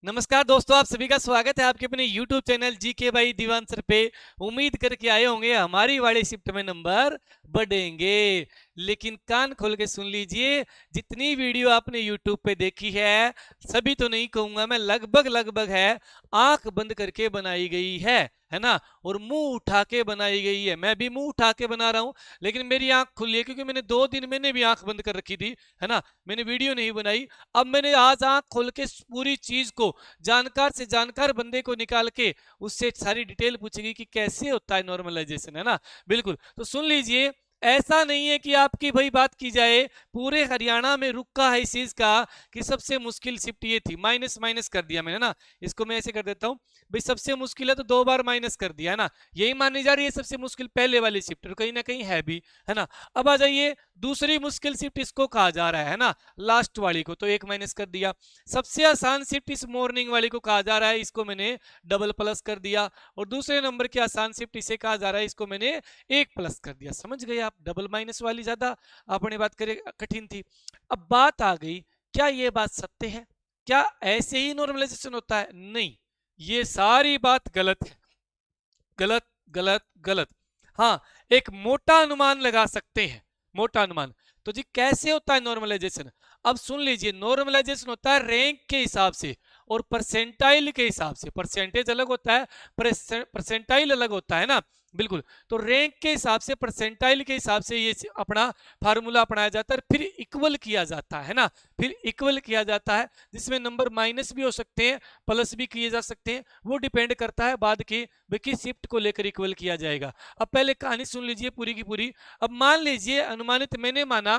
नमस्कार दोस्तों, आप सभी का स्वागत है आपके अपने YouTube channel GK by Diwan sir पे। उम्मीद करके आए होंगे हमारी वाली शिफ्ट में नंबर बढ़ेंगे, लेकिन कान खोल के सुन लीजिए। जितनी वीडियो आपने YouTube पे देखी है, सभी तो नहीं कहूंगा मैं, लगभग लगभग है आंख बंद करके बनाई गई है ना, और मुंह उठा के बनाई गई है। मैं भी मुंह उठा के बना रहा हूं, लेकिन मेरी आंख खुली है क्योंकि मैंने 2 दिन मैंने भी आंख बंद कर रखी थी, है ना। मैंने वीडियो नहीं बनाई। अब मैंने आज आंख खोल के पूरी चीज को, जानकार से जानकार बंदे को निकाल के उससे सारी डिटेल पूछेगी कि कैसे होता है नॉर्मलाइजेशन, है ना। बिल्कुल, तो सुन लीजिए। ऐसा नहीं है कि आपकी भाई बात की जाए, पूरे हरियाणा में रुका है इस चीज का कि सबसे मुश्किल शिफ्ट ये थी। माइनस माइनस कर दिया मैंने ना, इसको मैं ऐसे कर देता हूं। भाई सबसे मुश्किल है तो 2 बार माइनस कर दिया, है ना। यही मानी जा रही है सबसे मुश्किल पहले वाली शिफ्ट, और कहीं ना कहीं है भी, है ना। अब आ जाइए, दूसरी मुश्किल शिफ्ट इसको कहा जा रहा है ना, लास्ट वाली को, तो 1 माइनस कर दिया। सबसे आसान शिफ्ट इस मॉर्निंग वाली को कहा जा रहा है, इसको मैंने डबल प्लस कर दिया। और दूसरे नंबर की आसान शिफ्ट इसे कहा जा रहा है, इसको मैंने 1 प्लस कर दिया। समझ गए आप? डबल माइनस वाली ज्यादा आपने बात करें कठिन थी। अब बात आ गई, क्या ये बात सत्य है? क्या ऐसे ही नॉर्मलाइजेशन होता है? नहीं, ये सारी बात गलत है। गलत गलत गलत। हाँ, एक मोटा अनुमान लगा सकते हैं, मोटा अनुमान। तो जी कैसे होता है नॉर्मलाइजेशन? अब सुन लीजिए, नॉर्मलाइजेशन होता है रैंक के हिसाब से और परसेंटाइल के हिसाब से। परसेंटेज अलग होता है, परसेंटाइल अलग होता है ना। बिल्कुल, तो रैंक के हिसाब से, परसेंटाइल के हिसाब से ये अपना फार्मूला अपनाया जाता है, फिर इक्वल किया जाता है ना। फिर इक्वल किया जाता है, जिसमें नंबर माइनस भी हो सकते हैं, प्लस भी किए जा सकते हैं। वो डिपेंड करता है बाद की किस शिफ्ट को लेकर इक्वल किया जाएगा। अब पहले कहानी सुन लीजिए पूरी की पूरी। अब मान लीजिए, अनुमानित मैंने माना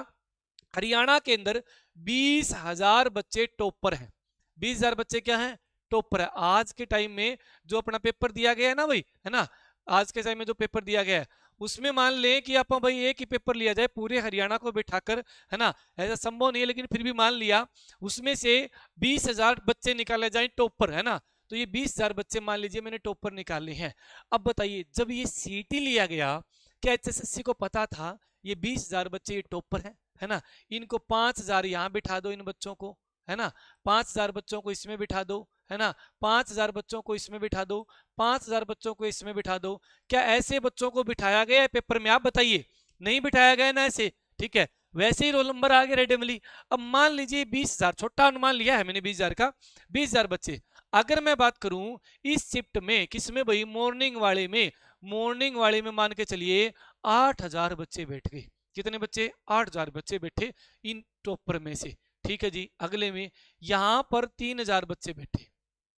हरियाणा के अंदर 20,000 बच्चे टॉपर हैं। 20,000 बच्चे क्या हैं? टॉपर है। आज के टाइम में जो अपना पेपर दिया गया है ना भाई, है ना, आज के टाइम में जो पेपर दिया गया है, उसमें मान लें कि आप भाई एक ही पेपर लिया जाए पूरे हरियाणा को बिठाकर, है ना। ऐसा संभव नहीं है, लेकिन फिर भी मान लिया उसमें से 20,000 बच्चे निकाले जाए टॉपर, है ना। तो ये 20,000 बच्चे मान लीजिए मैंने टॉपर निकाले हैं। अब बताइए, जब ये सीटी लिया गया, क्या एचएसएससी को पता था ये 20,000 बच्चे ये टॉपर है ना। इनको 5,000 यहाँ बिठा दो इन बच्चों को, है ना। 5,000 बच्चों को इसमें बिठा दो, है ना। 5,000 बच्चों को इसमें बिठा दो, 5,000 बच्चों को इसमें बिठा दो। क्या ऐसे बच्चों को बिठाया गया है पेपर में? आप बताइए। नहीं बिठाया गया ना ऐसे, ठीक है। वैसे ही रोल नंबर आ गया रेंडमली। अब मान लीजिए 20,000, छोटा अनुमान लिया है मैंने 20,000 का, 20,000 बच्चे। अगर मैं बात करूं इस शिफ्ट में, किसमें भाई? मॉर्निंग वाले में। मॉर्निंग वाले में मान के चलिए 8,000 बच्चे बैठ गए। कितने बच्चे? 8,000 बच्चे बैठे इन टॉपर में से, ठीक है जी। अगले में यहां पर 3,000 बच्चे बैठे।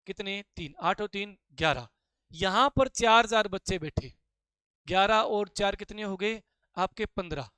कितने? 3, 8 और 3 11। यहां पर 4,000 बच्चे बैठे। 11 और 4 कितने हो गए आपके? 15।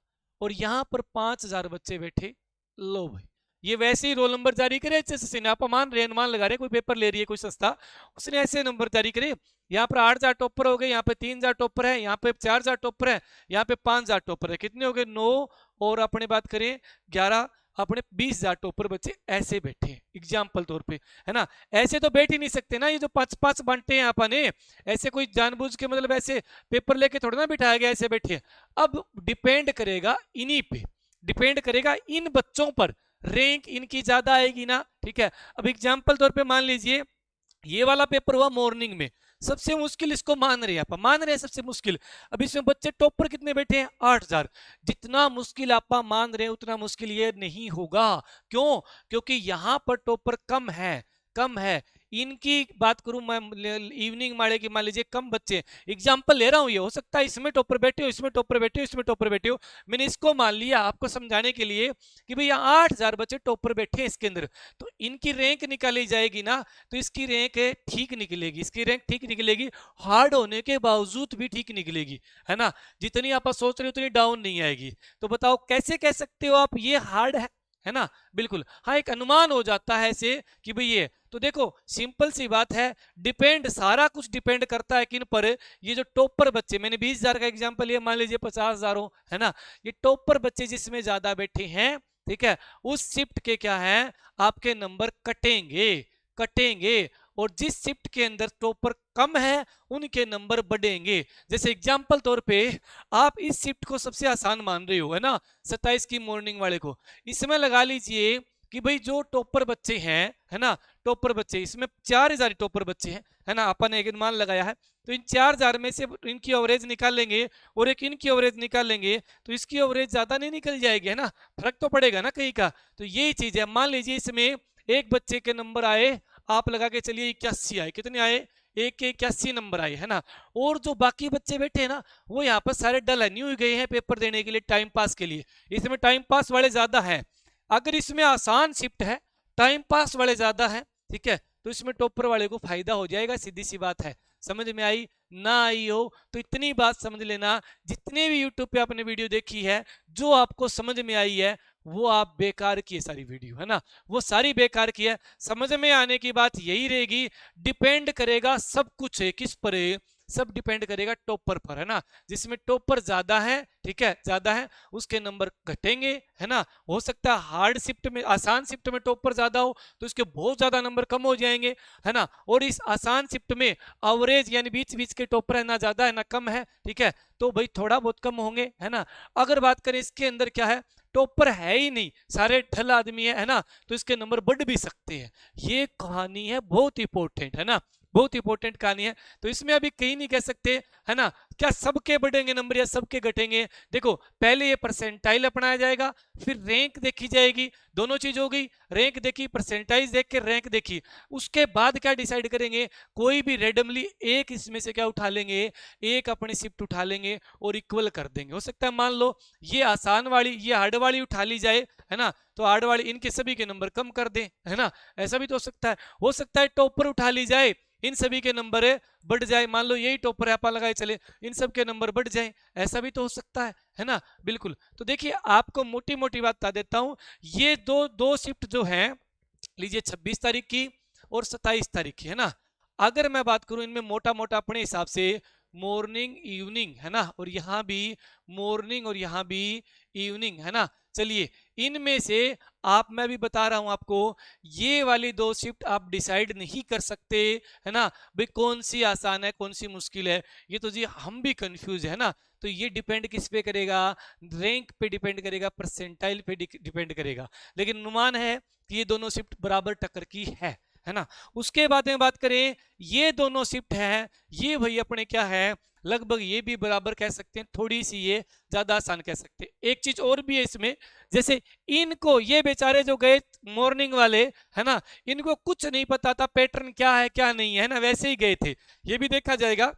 और यहां पर 5,000 बच्चे बैठे। लो भाई, ये वैसे ही रोल नंबर जारी करे एचएसएससी ने। आप मान रहे, अनुमान लगा रहे, कोई पेपर ले रही है कोई संस्था, उसने ऐसे नंबर जारी करे। यहाँ पर 8,000 टॉपर हो गए, यहाँ पे 3,000 टॉपर है, यहाँ पे 4,000 टॉपर है, यहाँ पे 5,000 टॉपर है। कितने हो गए? 9। और अपने बात करें 11, अपने 20,000 टॉपर बच्चे ऐसे बैठे हैं एग्जाम्पल तौर पे, है ना। ऐसे तो बैठ ही नहीं सकते ना, ये जो 5-5 बांटे हैं आपने, ऐसे कोई जानबूझ के मतलब ऐसे पेपर लेके थोड़ा ना बिठाया गया, ऐसे बैठे। अब डिपेंड करेगा इन्हीं पे, डिपेंड करेगा इन बच्चों पर, रैंक इनकी ज्यादा आएगी ना, ठीक है। अब एग्जाम्पल तौर पे मान लीजिए ये वाला पेपर हुआ मॉर्निंग में, सबसे मुश्किल इसको मान रहे हैं आप, मान रहे हैं सबसे मुश्किल। अब इसमें बच्चे टॉपर कितने बैठे हैं? 8,000। जितना मुश्किल आप मान रहे हैं उतना मुश्किल ये नहीं होगा। क्यों? क्योंकि यहां पर टॉपर कम है, कम है। इनकी बात करूं मैं, इवनिंग माड़े की मान लीजिए कम बच्चे, एग्जाम्पल ले रहा हूं, ये हो सकता है इसमें टॉपर बैठे हो, इसमें टॉपर बैठे हो, इसमें टॉपर बैठे हो। मैंने इसको मान लिया आपको समझाने के लिए कि भैया 8,000 बच्चे टॉपर बैठे हैं इसके अंदर, तो इनकी रैंक निकाली जाएगी ना, तो इसकी रैंक ठीक निकलेगी, इसकी रैंक ठीक निकलेगी, हार्ड होने के बावजूद भी ठीक निकलेगी, है ना। जितनी आप सोच रहे हो उतनी डाउन नहीं आएगी। तो बताओ कैसे कह सकते हो आप ये हार्ड है ना। बिल्कुल, हाँ, एक अनुमान हो जाता है ऐसे कि भाई ये, तो देखो सिंपल सी बात है, डिपेंड, सारा कुछ डिपेंड करता है किन पर? ये जो टॉपर बच्चे, मैंने 20,000 का एग्जांपल लिया, मान लीजिए 50,000 हो, है ना। ये टॉपर बच्चे जिसमें ज्यादा बैठे हैं, ठीक है, उस शिफ्ट के क्या है, आपके नंबर कटेंगे, कटेंगे। और जिस शिफ्ट के अंदर टॉपर कम है उनके नंबर बढ़ेंगे। जैसे एग्जांपल तौर पे आप इस शिफ्ट को सबसे आसान मान रहे हो, है ना, 27 की मॉर्निंग वाले को, इसमें लगा लीजिए कि भाई जो टॉपर बच्चे हैं, है ना, टॉपर बच्चे, इसमें 4000 टॉपर बच्चे हैं, है ना, अपन ने एक अनुमान लगाया है, तो इन 4000 में से इनकी एवरेज निकाल लेंगे और एक इनकी एवरेज निकाल लेंगे, तो इसकी एवरेज ज्यादा नहीं निकल जाएगी, है ना, फर्क तो पड़ेगा ना कहीं का। तो यही चीज है, मान लीजिए इसमें एक बच्चे के नंबर आए, आप लगा के चलिए 81 आए, कितने आए, एक के 81 नंबर आए, है ना, और जो बाकी बच्चे बैठे हैं ना, वो यहाँ पर सारे डल है, न्यू गए हैं पेपर देने के लिए, टाइम पास के लिए, इसमें टाइम पास वाले ज्यादा हैं। अगर इसमें आसान शिफ्ट है, टाइम पास वाले ज्यादा है, ठीक है, तो इसमें टॉपर वाले को फायदा हो जाएगा, सीधी सी बात है। समझ में आई, ना आई हो तो इतनी बात समझ लेना, जितने भी यूट्यूब पे आपने वीडियो देखी है, जो आपको समझ में आई है वो आप बेकार की है सारी वीडियो, है ना, वो सारी बेकार की है। समझ में आने की बात यही रहेगी, डिपेंड करेगा सब कुछ है किस पर है, सब डिपेंड करेगा टॉपर पर, है ना, जिसमें टॉपर ज्यादा है, ठीक है, ज्यादा है, उसके नंबर घटेंगे, है ना। हो सकता है हार्ड शिफ्ट में, आसान शिफ्ट में टॉपर ज्यादा हो तो इसके बहुत ज्यादा नंबर कम हो जाएंगे, है ना, और इस आसान शिफ्ट में एवरेज यानी बीच बीच के टॉपर है ना ज्यादा है ना कम है, ठीक है, तो भाई थोड़ा बहुत कम होंगे, है ना। अगर बात करें इसके अंदर क्या है, टॉपर है ही नहीं, सारे ढल आदमी है ना, तो इसके नंबर बढ़ भी सकते हैं। ये कहानी है बहुत इंपॉर्टेंट, है ना, बहुत इंपॉर्टेंट कहानी है। तो इसमें अभी कहीं नहीं कह सकते, है ना, क्या सबके बढ़ेंगे नंबर या सबके घटेंगे। देखो पहले ये परसेंटाइल अपनाया जाएगा, फिर रैंक देखी जाएगी, दोनों चीज हो गई, रैंक देखी, परसेंटाइज देख के रैंक देखी, उसके बाद क्या डिसाइड करेंगे, कोई भी रेंडमली एक इसमें से क्या उठा लेंगे, एक अपनी शिफ्ट उठा लेंगे और इक्वल कर देंगे। हो सकता है मान लो ये आसान वाली ये हार्ड वाली उठा ली जाए, है ना, तो हार्ड वाली इनके सभी के नंबर कम कर दें, है ना, ऐसा भी तो हो सकता है टॉपर उठा ली जाए, इन सभी के नंबर बढ़ जाए, मान लो यही टॉपर है आप लगाए चले, इन सब के नंबर बढ़ जाए, ऐसा भी तो हो सकता है ना, बिल्कुल। तो देखिए आपको मोटी मोटी बात बता देता हूं, ये दो शिफ्ट जो है, लीजिए 26 तारीख की और 27 तारीख की, है ना, अगर मैं बात करूं इनमें मोटा मोटा अपने हिसाब से मॉर्निंग इवनिंग, है ना, और यहां भी मॉर्निंग और यहां भी इवनिंग, है ना, चलिए इनमें से आप, मैं भी बता रहा हूं आपको, ये वाली दो शिफ्ट आप डिसाइड नहीं कर सकते, है ना, भाई कौन सी आसान है कौन सी मुश्किल है, ये तो जी हम भी कंफ्यूज है ना। तो ये डिपेंड किस पे करेगा, रैंक पे डिपेंड करेगा, परसेंटाइल पे डिपेंड करेगा, लेकिन अनुमान है कि ये दोनों शिफ्ट बराबर टक्कर की है ना। उसके बाद में बात करें, ये दोनों शिफ्ट है, ये भाई अपने क्या है, लगभग ये भी बराबर कह सकते हैं, थोड़ी सी ये ज्यादा आसान कह सकते हैं। एक चीज और भी है इसमें, जैसे इनको ये बेचारे जो गए मॉर्निंग वाले, है ना, इनको कुछ नहीं पता था पैटर्न क्या है क्या नहीं है ना, वैसे ही गए थे, ये भी देखा जाएगा।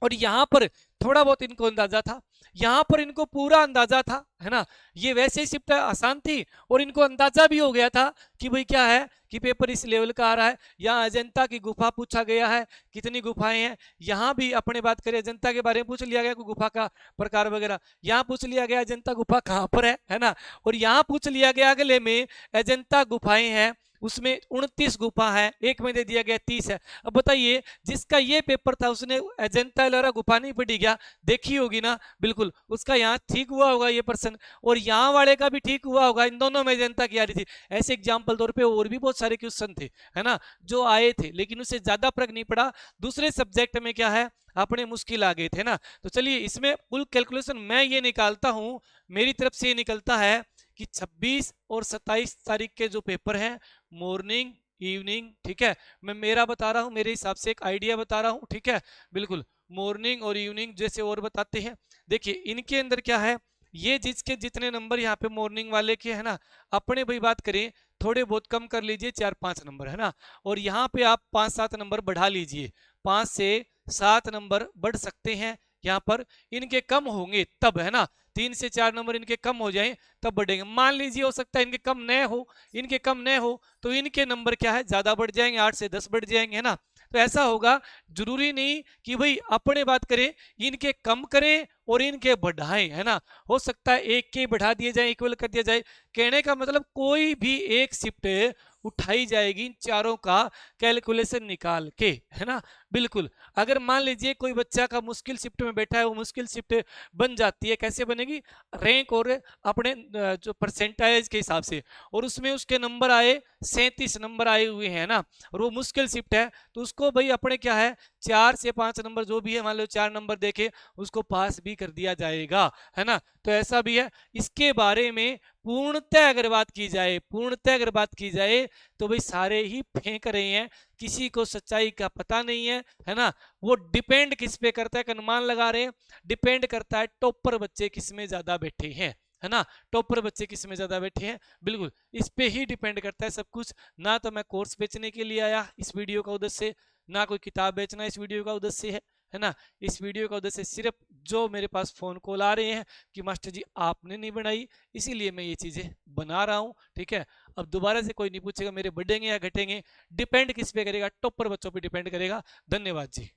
और यहां पर थोड़ा बहुत इनको अंदाजा था, यहां पर इनको पूरा अंदाजा था, है ना, ये वैसे ही शिफ्ट आसान थी और इनको अंदाजा भी हो गया था कि भाई क्या है कि पेपर इस लेवल का आ रहा है। यहाँ अजंता की गुफा पूछा गया है, कितनी गुफाएं हैं, यहाँ भी अपने बात करें अजंता के बारे में पूछ लिया गया, गुफा का प्रकार वगैरह, यहाँ पूछ लिया गया अजंता गुफा कहाँ पर है ना, और यहाँ पूछ लिया गया अगले में अजंता गुफाएं हैं, उसमें 29 गुफा है, एक में दे दिया गया 30 है। अब बताइए जिसका ये पेपर था उसने अजंता एलोरा गुफा नहीं पढ़ी क्या, देखी होगी ना, बिल्कुल उसका यहाँ ठीक हुआ होगा ये प्रश्न, और यहाँ वाले का भी ठीक हुआ होगा, इन दोनों में अजंता की आ रही थी। ऐसे एग्जाम्पल तौर पे और भी बहुत सारे क्वेश्चन थे, है ना, जो आए थे, लेकिन उससे ज्यादा फर्क नहीं पड़ा, दूसरे सब्जेक्ट में क्या है अपने मुश्किल आ गए थे ना। तो चलिए इसमें कुल कैलकुलेशन मैं ये निकालता हूं, मेरी तरफ से ये निकलता है कि 26 और 27 तारीख के जो पेपर हैं मॉर्निंग इवनिंग, ठीक है, मैं मेरा बता रहा हूं, मेरे हिसाब से एक आइडिया बता रहा हूं, ठीक है, बिल्कुल मॉर्निंग और इवनिंग जैसे और बताते हैं। देखिए इनके अंदर क्या है, ये जिसके जितने नंबर यहाँ पे मॉर्निंग वाले के है ना, अपने भाई बात करें थोड़े बहुत कम कर लीजिए 4-5 नंबर, है ना, और यहाँ पे आप 5-7 नंबर बढ़ा लीजिए, 5 से 7 नंबर बढ़ सकते हैं, यहाँ पर इनके कम होंगे तब, है ना, 3 से 4 नंबर इनके कम हो जाएं तब बढ़ेंगे। मान लीजिए हो सकता है इनके कम न हो, इनके कम न हो तो इनके नंबर क्या है ज्यादा बढ़ जाएंगे, 8 से 10 बढ़ जाएंगे, है ना। तो ऐसा होगा, जरूरी नहीं कि भाई अपने बात करें इनके कम करें और इनके बढ़ाएं, है ना, हो सकता है एक के बढ़ा दिए जाए, इक्वल कर दिया जाए। कहने का मतलब कोई भी एक शिफ्ट उठाई जाएगी इन चारों का कैलकुलेशन निकाल के, है ना, बिल्कुल। अगर मान लीजिए कोई बच्चा का मुश्किल शिफ्ट में बैठा है, वो मुश्किल शिफ्ट बन जाती है, कैसे बनेगी? रैंक और अपने जो परसेंटाइज के हिसाब से, और उसमें उसके नंबर आए 37 नंबर आए हुए हैं ना, और वो मुश्किल शिफ्ट है, तो उसको भाई अपने क्या है 4 से 5 नंबर जो भी है, मान लो 4 नंबर देके उसको पास भी कर दिया जाएगा, है ना? तो ऐसा भी है। इसके बारे में पूर्णतः अगर बात की जाए, पूर्णतः अगर बात की जाए, तो भाई सारे ही फेंक रहे हैं, किसी को सच्चाई का पता नहीं है ना? वो डिपेंड किस पे करता है, अनुमान लगा रहे हैं, डिपेंड करता है टॉपर बच्चे किस में ज्यादा बैठे हैं, है ना? टॉपर बच्चे किस में ज्यादा बैठे हैं, बिल्कुल इस पे ही डिपेंड करता है सब कुछ। ना तो मैं कोर्स बेचने के लिए आया इस वीडियो का उद्देश्य, ना कोई किताब बेचना इस वीडियो का उद्देश्य है ना? इस वीडियो का उद्देश्य सिर्फ जो मेरे पास फोन कॉल आ रहे हैं कि मास्टर जी आपने नहीं बनाई, इसीलिए मैं ये चीजें बना रहा हूँ, ठीक है? अब दोबारा से कोई नहीं पूछेगा मेरे बढ़ेंगे या घटेंगे, डिपेंड किस पे करेगा? टॉपर बच्चों पे डिपेंड करेगा। धन्यवाद जी।